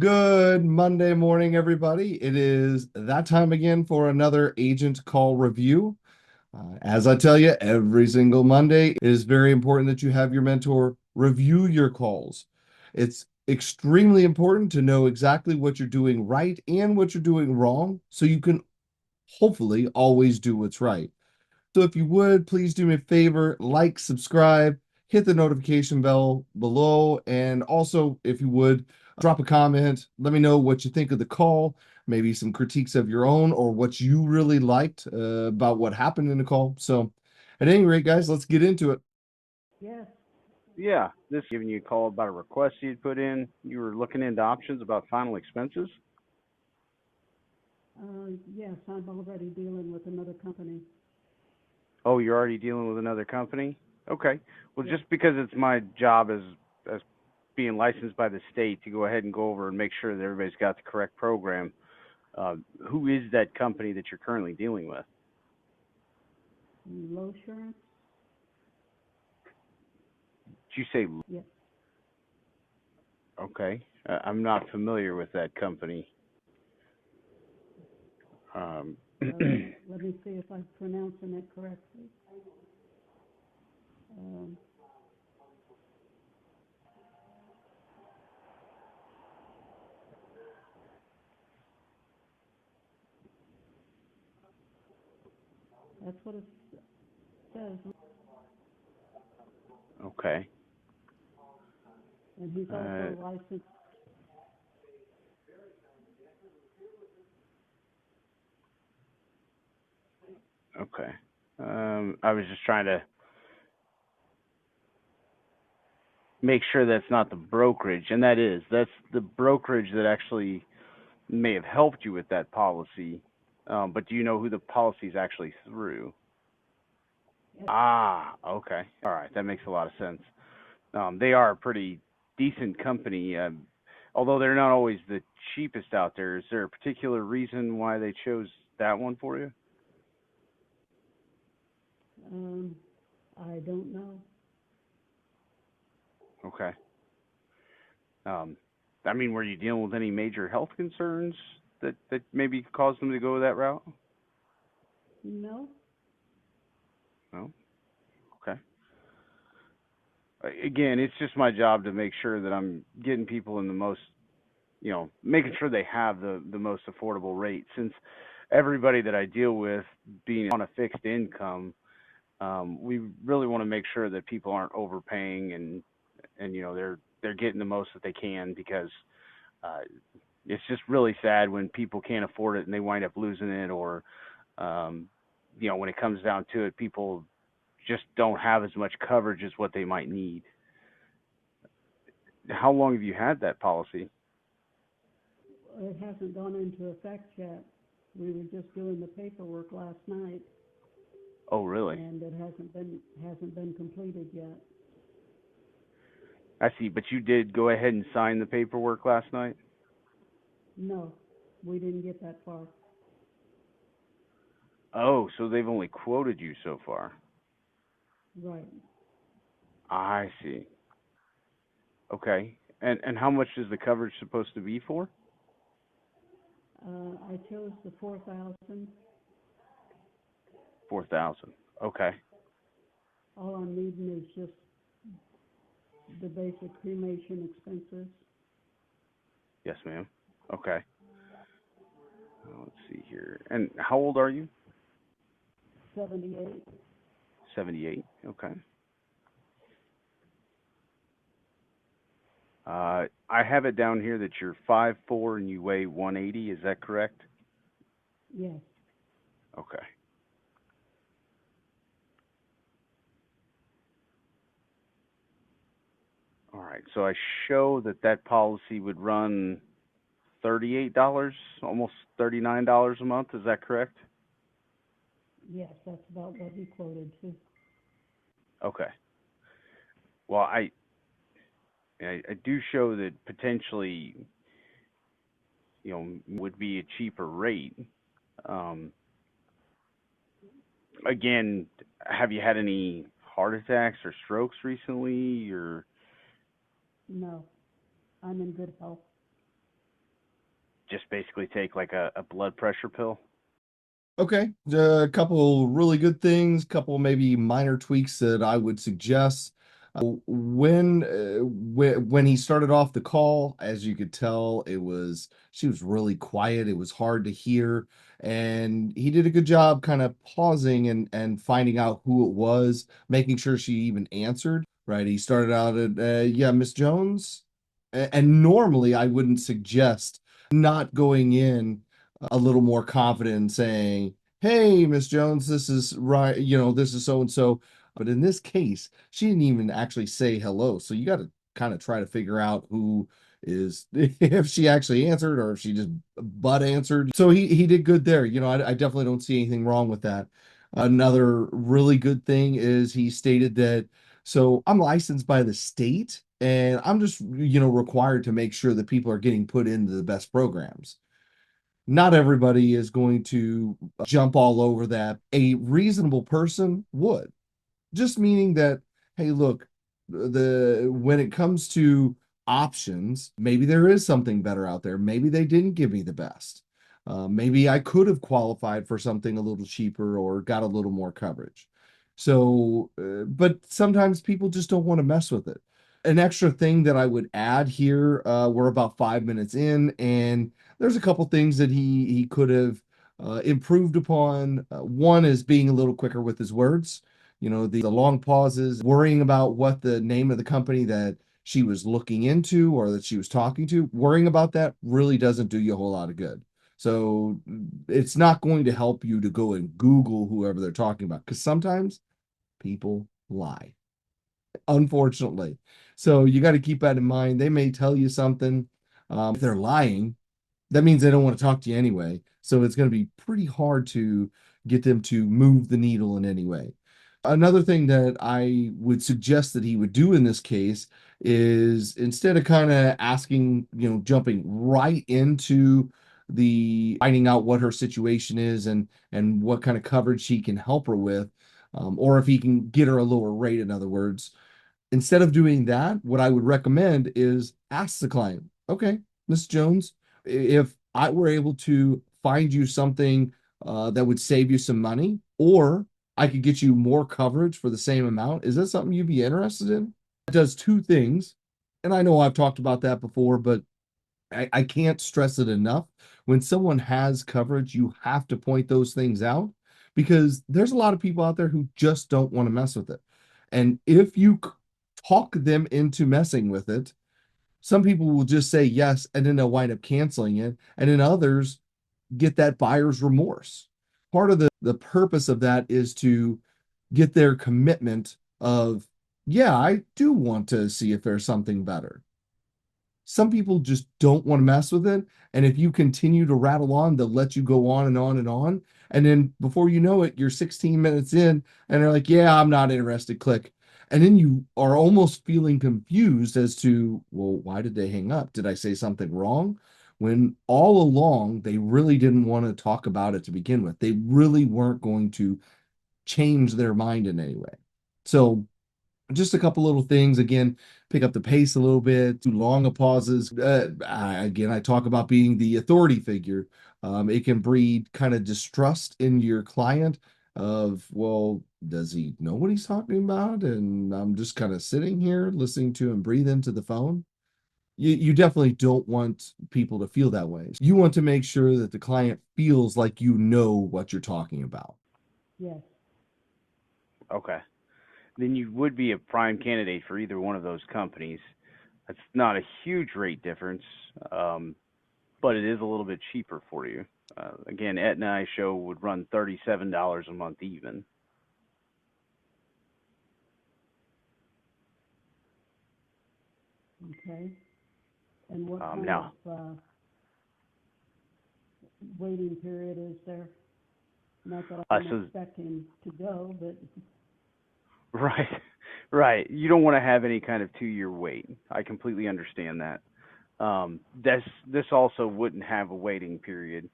Good Monday morning, everybody. It is that time again for another agent call review. As I tell you, every single Monday, it is very important that you have your mentor review your calls. It's extremely important to know exactly what you're doing right and what you're doing wrong so you can hopefully always do what's right. So if you would, please do me a favor, like, subscribe, hit the notification bell below, and also, if you would, drop a comment. Let me know what you think of the call, maybe some critiques of your own, or what you really liked about what happened in the call. So, at any rate, guys, let's get into it. Yes, Yeah, this giving you a call about a request you'd put in. You were looking into options about final expenses. yes, I'm already dealing with another company. Oh, you're already dealing with another company? Okay. Well, Yes. just because it's my job as being licensed by the state to go ahead and go over and make sure that everybody's got the correct program. Uh, who is that company that you're currently dealing with? Low insurance? Did you say Yes. okay? I'm not familiar with that company. Um, Let me see if I'm pronouncing it correctly. Um, that's what it says, okay. and he's Uh, also licensed. okay. I was just trying to make sure that's not the brokerage, and that's the brokerage that actually may have helped you with that policy. But do you know who the policy is actually through? Yes. Ah, okay, all right, that makes a lot of sense. They are a pretty decent company, although they're not always the cheapest out there. Is there a particular reason why they chose that one for you? Um, I don't know. Okay. Um, I mean, were you dealing with any major health concerns that maybe caused them to go that route? No. No. Okay. Again, it's just my job to make sure that I'm getting people in the most, making sure they have the most affordable rate. Since everybody that I deal with being on a fixed income, we really want to make sure that people aren't overpaying and they're getting the most that they can because uh, it's just really sad when people can't afford it and they wind up losing it or um, when it comes down to it, people just don't have as much coverage as what they might need. How long have you had that policy? It hasn't gone into effect yet. We were just doing the paperwork last night, Oh, really? and it hasn't been completed yet. I see. But you did go ahead and sign the paperwork last night? No, we didn't get that far. Oh, so they've only quoted you so far. Right. I see. Okay. And how much is the coverage supposed to be for? I chose the 4,000. 4,000. Okay. All I'm needing is just the basic cremation expenses. Yes, ma'am. Okay. Let's see here. And how old are you? 78. 78. Okay. I have it down here that you're 5'4" and you weigh 180. Is that correct? Yes. Okay. All right. So I show that policy would run $38, almost $39 a month. Is that correct? Yes, that's about what he quoted too. Okay. Well, I do show that potentially, would be a cheaper rate. Um, again, have you had any heart attacks or strokes recently? Or No, I'm in good health. just basically take like a blood pressure pill. Okay, a couple really good things, couple maybe minor tweaks that I would suggest. When he started off the call, as you could tell, she was really quiet. It was hard to hear, and he did a good job kind of pausing and finding out who it was, making sure she even answered. Right, he started out at yeah, Miss Jones, and normally I wouldn't suggest not going in a little more confident and saying, "Hey, Miss Jones, this is right, this is so and so." But in this case, she didn't even actually say hello. So you got to kind of try to figure out who is if she actually answered or if she just butt answered. So he did good there. I definitely don't see anything wrong with that. Another really good thing is he stated that, so I'm licensed by the state and I'm just, required to make sure that people are getting put into the best programs. Not everybody is going to jump all over that. A reasonable person would. Just meaning that, hey, look, the when it comes to options, maybe there is something better out there. Maybe they didn't give me the best. Maybe I could have qualified for something a little cheaper or got a little more coverage. So, but sometimes people just don't want to mess with it. An extra thing that I would add here, we're about 5 minutes in, and there's a couple things that he could have improved upon. One is being a little quicker with his words. The long pauses, worrying about what the name of the company that she was looking into or that she was talking to, worrying about that really doesn't do you a whole lot of good. So it's not going to help you to go and Google whoever they're talking about because sometimes people lie, unfortunately. So you got to keep that in mind. They may tell you something. If they're lying, that means they don't want to talk to you anyway. So it's going to be pretty hard to get them to move the needle in any way. Another thing that I would suggest that he would do in this case is instead of kind of asking, jumping right into the finding out what her situation is and what kind of coverage he can help her with, or if he can get her a lower rate, in other words, instead of doing that, what I would recommend is ask the client, okay, Miss Jones, if I were able to find you something that would save you some money, or I could get you more coverage for the same amount, is that something you'd be interested in? It does two things. And I know I've talked about that before, but I can't stress it enough. When someone has coverage, you have to point those things out because there's a lot of people out there who just don't want to mess with it. And if you talk them into messing with it, some people will just say yes and then they'll wind up canceling it. And then others get that buyer's remorse. Part of the purpose of that is to get their commitment of, yeah, I do want to see if there's something better. Some people just don't want to mess with it. And if you continue to rattle on, they'll let you go on and on and on. And then before you know it, you're 16 minutes in and they're like, yeah, I'm not interested. Click. And then you are almost feeling confused as to, well, why did they hang up? Did I say something wrong? When all along, they really didn't want to talk about it to begin with. They really weren't going to change their mind in any way. So just a couple little things. Again, pick up the pace a little bit, too long of pauses. Again, I talk about being the authority figure. It can breed kind of distrust in your client of, well, does he know what he's talking about? And I'm just kind of sitting here listening to him breathe into the phone. You definitely don't want people to feel that way. You want to make sure that the client feels like you know what you're talking about. Yes. Okay. Then you would be a prime candidate for either one of those companies. That's not a huge rate difference, but it is a little bit cheaper for you. Again, Aetna I show would run $37 a month even. Okay. And what kind Now, of waiting period is there? Not that I'm so expecting to go, but right, right. You don't want to have any kind of 2 year wait. I completely understand that. This also wouldn't have a waiting period.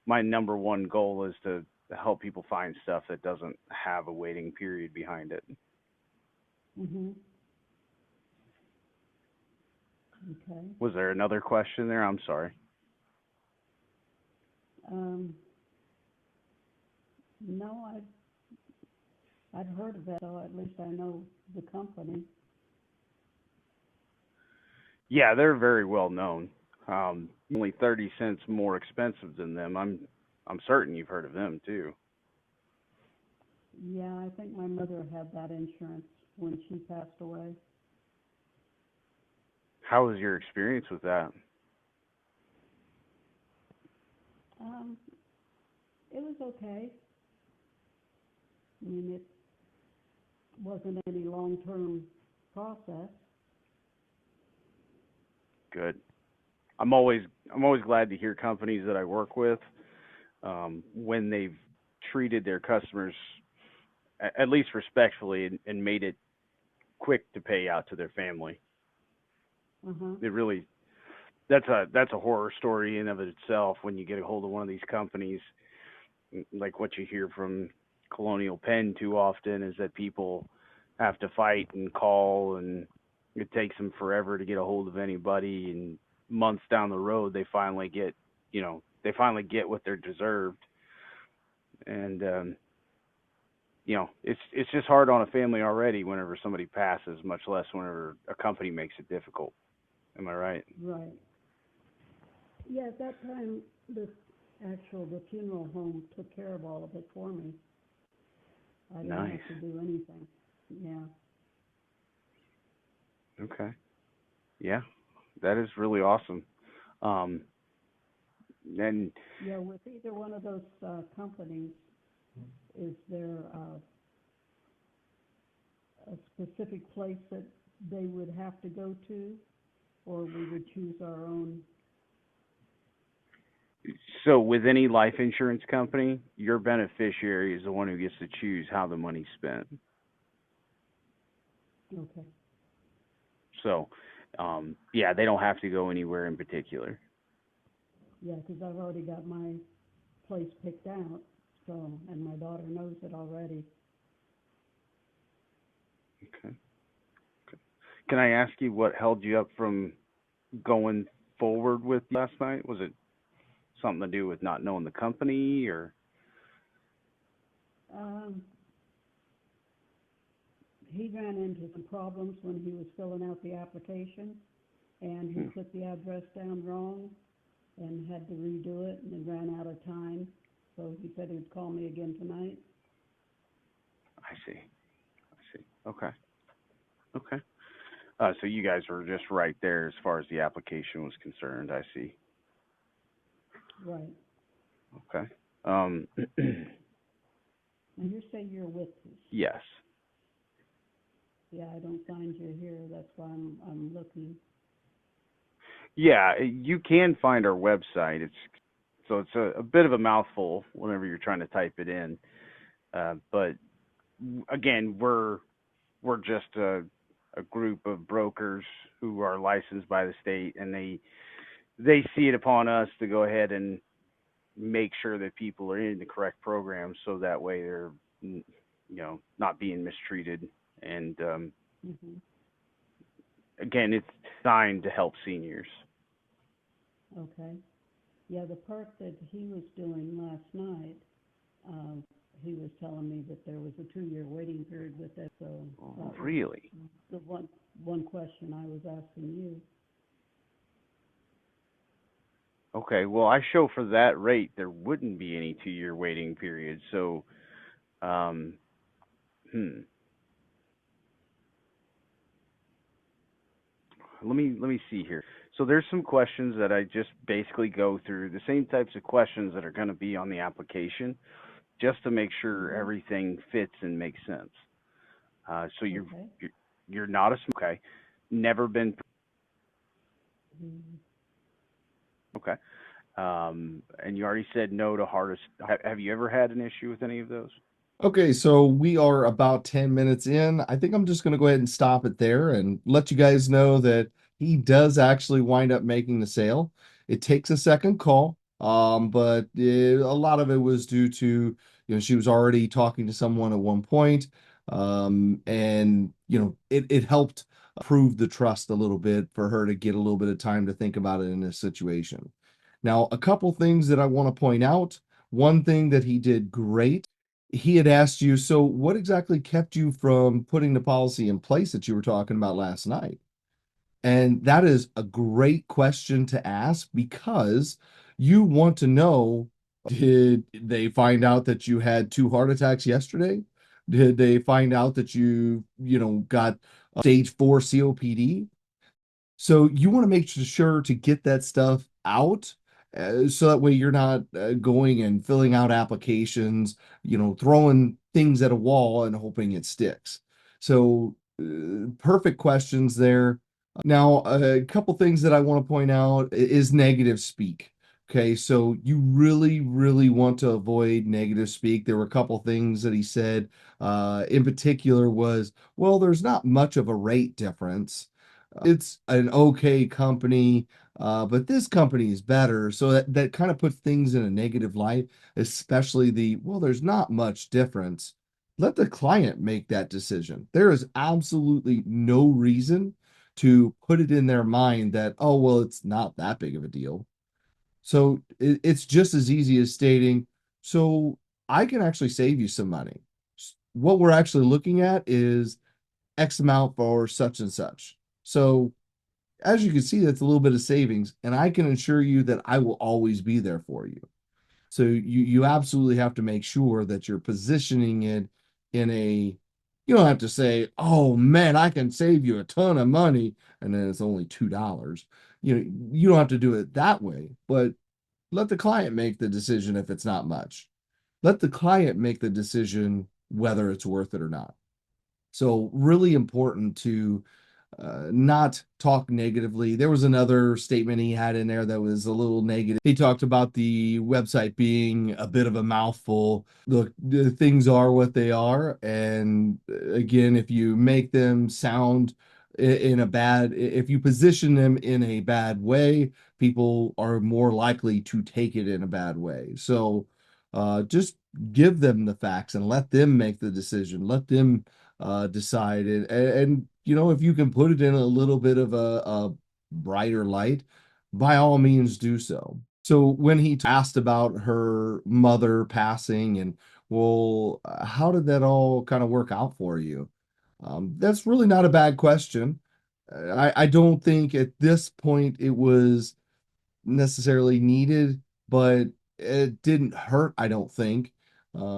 My number one goal is to help people find stuff that doesn't have a waiting period behind it. mm-hmm. Okay. Was there another question there? I'm sorry. Um, no, I've heard of it, so at least I know the company. Yeah, they're very well known. Only 30 cents more expensive than them. I'm certain you've heard of them too. Yeah, I think my mother had that insurance when she passed away. How was your experience with that? Um, it was okay. I mean, it wasn't any long-term process. Good. I'm always glad to hear companies that I work with when they've treated their customers at least respectfully and made it quick to pay out to their family. Uh-huh. It really that's a horror story in of itself when you get a hold of one of these companies. Like what you hear from Colonial Penn too often is that people have to fight and call, and it takes them forever to get a hold of anybody, and months down the road they finally get what they're deserved. And it's just hard on a family already whenever somebody passes, much less whenever a company makes it difficult. Am I right? Right. Yeah, at that time, the funeral home took care of all of it for me. I didn't Nice. have to do anything. Yeah. Okay. Yeah, that is really awesome. Um, and Yeah, with either one of those companies, is there a specific place that they would have to go to, or we would choose our own? so, with any life insurance company, your beneficiary is the one who gets to choose how the money's spent. Okay. So, yeah, they don't have to go anywhere in particular. Yeah, because I've already got my place picked out, so, and my daughter knows it already. Okay. Can I ask you what held you up from going forward with last night? Was it something to do with not knowing the company, or? Um, he ran into some problems when he was filling out the application, and he Hmm, put the address down wrong and had to redo it, and then ran out of time. So he said he'd call me again tonight. I see. I see. Okay. Okay. So you guys were just right there as far as the application was concerned. I see. Right. Okay. Um, And you say you're with us. yes. Yeah, I don't find you here. That's why I'm looking. Yeah, you can find our website. It's a bit of a mouthful whenever you're trying to type it in. But again, we're just a group of brokers who are licensed by the state, and they see it upon us to go ahead and make sure that people are in the correct program, so that way they're not being mistreated. And Hmm. again, it's designed to help seniors. Okay. Yeah, the part that he was doing last night, um, he was telling me that there was a 2-year waiting period with it, so Oh, that was really? the one question I was asking you. Okay. Well, I show for that rate there wouldn't be any 2-year waiting period. So, um, hmm. Let me see here. So there's some questions that I just basically go through the same types of questions that are going to be on the application, just to make sure Hmm. everything fits and makes sense. So Okay. you're not a okay, never been Mhm. okay, and you already said no to hardest. Have you ever had an issue with any of those? Okay, so we are about 10 minutes in. I think I'm just going to go ahead and stop it there and let you guys know that he does actually wind up making the sale. It takes a second call, but a lot of it was due to, she was already talking to someone at one point, and, it helped prove the trust a little bit for her to get a little bit of time to think about it in this situation. Now, a couple things that I want to point out. One thing that he did great, he had asked you, so what exactly kept you from putting the policy in place that you were talking about last night? And that is a great question to ask because you want to know, did they find out that you had two heart attacks yesterday? Did they find out that got stage 4 COPD? So you want to make sure to get that stuff out, so that way you're not going and filling out applications, throwing things at a wall and hoping it sticks. So perfect questions there. Now, a couple things that I want to point out is negative speak. Okay, so you really, really want to avoid negative speak. There were a couple things that he said, in particular was, well, there's not much of a rate difference. It's an okay company, but this company is better. So that kind of puts things in a negative light, especially well, there's not much difference. Let the client make that decision. There is absolutely no reason to put it in their mind that, oh, well, it's not that big of a deal. So it's just as easy as stating, so I can actually save you some money. What we're actually looking at is X amount for such and such. So as you can see, that's a little bit of savings, and I can assure you that I will always be there for you. So you absolutely have to make sure that you're positioning it in a, you don't have to say, oh man, I can save you a ton of money, and then it's only $2. You don't have to do it that way, but let the client make the decision if it's not much. Let the client make the decision whether it's worth it or not. So really important to not talk negatively. There was another statement he had in there that was a little negative. He talked about the website being a bit of a mouthful. Look, the things are what they are. And again, if you make them sound if you position them in a bad way, people are more likely to take it in a bad way. So just give them the facts and let them make the decision. Let them decide. If you can put it in a little bit of a brighter light, by all means do so. So when he asked about her mother passing and, well, how did that all kind of work out for you? That's really not a bad question. I don't think at this point it was necessarily needed, but it didn't hurt, I don't think,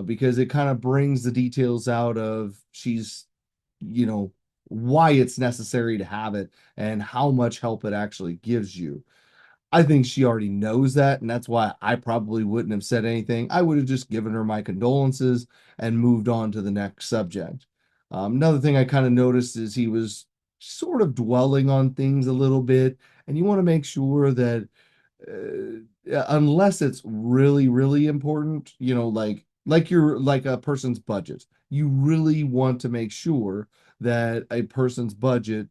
because it kind of brings the details out of you know, why it's necessary to have it and how much help it actually gives you. I think she already knows that, and that's why I probably wouldn't have said anything. I would have just given her my condolences and moved on to the next subject. Another thing I kind of noticed is he was sort of dwelling on things a little bit, and you want to make sure that unless it's really, really important, like a person's budget, you really want to make sure that a person's budget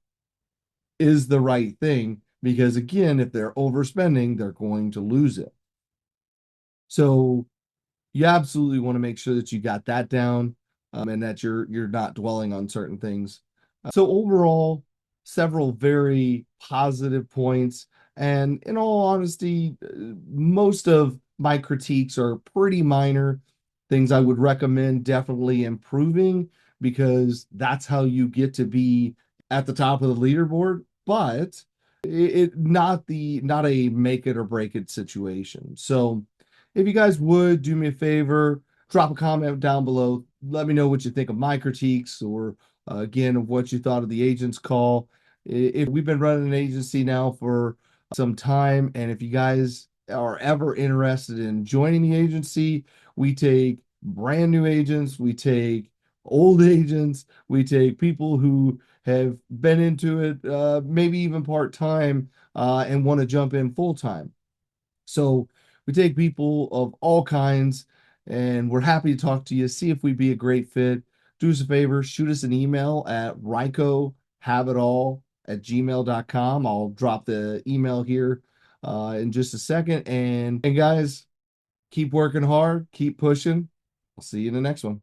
is the right thing because again, if they're overspending, they're going to lose it. So you absolutely want to make sure that you got that down, and that you're not dwelling on certain things. So overall, several very positive points. And in all honesty, most of my critiques are pretty minor things I would recommend definitely improving because that's how you get to be at the top of the leaderboard. But not a make it or break it situation. So if you guys would do me a favor, drop a comment down below. Let me know what you think of my critiques or again of what you thought of the agent's call. If we've been running an agency now for some time, and if you guys are ever interested in joining the agency, we take brand new agents, we take old agents, we take people who have been into it, maybe even part-time, and want to jump in full-time. So we take people of all kinds, and we're happy to talk to you, see if we'd be a great fit. Do us a favor, shoot us an email at rycohaveitall@gmail.com. I'll drop the email here in just a second. And guys, keep working hard, keep pushing. I'll see you in the next one.